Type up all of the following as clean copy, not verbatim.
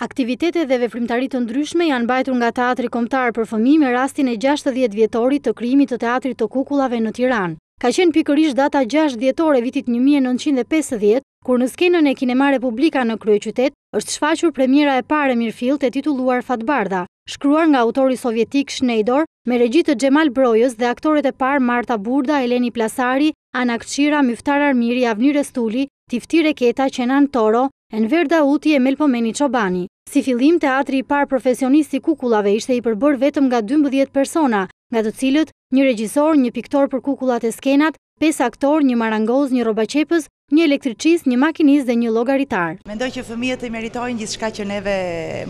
Aktivitete dhe veprimtari të ndryshme janë mbajtur nga Teatri Kombëtar për Fëmijë me rastin e 60 vjetorit të krijimit të Teatrit të Kukullave në Tiranë. Ka qenë pikërisht data 6 dhjetor e vitit 1950, kur në skenën e Kinema Republika në kryeqytet është shfaqur premiera e parë e mirëfillt e titulluar Fatbardha, shkruar nga autori sovjetik Shnejder, me regji të Xhemal Brojës dhe aktorët e parë Marta Burda, Eleni Plasari, Ana Kçira, Myftar Armiri, Avni Restuli, Tifti Reketa, Qenan Toro, Enver Dauti e Melpomeni Çobani. Si fillim, teatri i parë profesionist i kukullave ishte i përbërë vetëm nga 12 persona, nga të cilët një regjisor, një piktor për kukullat e skenat, 5 aktor, një marangoz, një robaqepës, një elektricist, një makinist dhe një llogaritar. Mendoj që fëmijët e meritojnë gjithçka që neve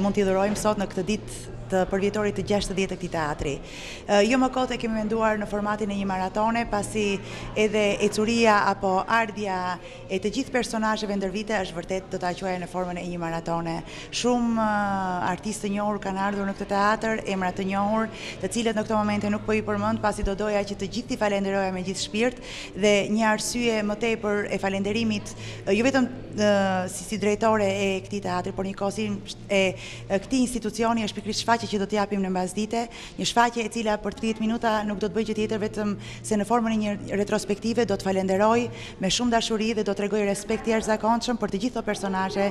mund t'i dhurojmë sot në këtë ditë të përvjetorit të 60 të këtij teatri. Jo më kot e kemi menduar në formatin e një maratone, pasi edhe ecuria apo ardhja e të gjithë personazheve ndër vite është vërtet do ta quaja në formën e një maratone. Shumë artistë të njohur kanë ardhur në këtë teatr, emra të njohur, të cilët në këtë momente nuk po i përmend, pasi do doja që të gjithë t'i falenderoja me gjithë shpirt dhe një arsye më tepër e falenderimit jo vetëm si drejtore e këtij teatri, por njëkohësisht e këtij institucioni është pikërisht shfaqje që do të japim në mbasdite, një shfaqje e cila për 30 minuta nuk do të bëjë gjë tjetër vetëm se në formën e një retrospektive do të falenderoj me shumë dashuri dhe do t'rregoj respekt të jashtëzakonshëm për të gjithë ato personazhe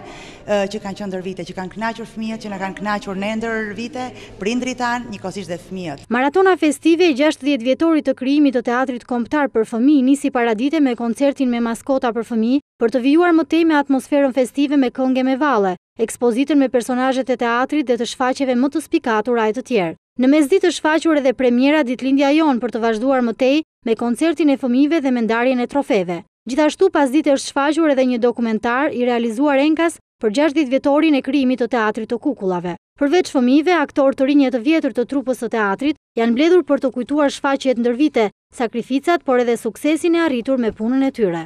që kanë qenë ndër vite, që kanë kënaqur fëmijët, që na kanë kënaqur ne ndër vite, prindrit tanë, njëkohësisht dhe fëmijët. Maratona festive e 60 vjetorit të krijimit të Teatrit Kombëtar për Fëmijë nisi paradite me koncertin me maskota për fëmijë, për të vijuar më tej me atmosferën festive me këngë me valle, ekspozitën me personazhet e teatrit dhe të shfaqjeve më të spikatura e të tjerë. Në mesditë është shfaqur edhe premiera Ditëlindja jon për të vazhduar më tej me koncertin e fëmijëve dhe me ndarjen e trofeve. Gjithashtu pasdite është shfaqur edhe një dokumentar i realizuar enkas për 60 vjetorin e krijimit të Teatrit të Kukullave. Përveç fëmijëve, aktorë të rinj të vjetër të trupës së teatrit janë mbledhur për të kujtuar shfaqjet ndër vite, sakrificat, por edhe suksesin e arritur me punën e tyre.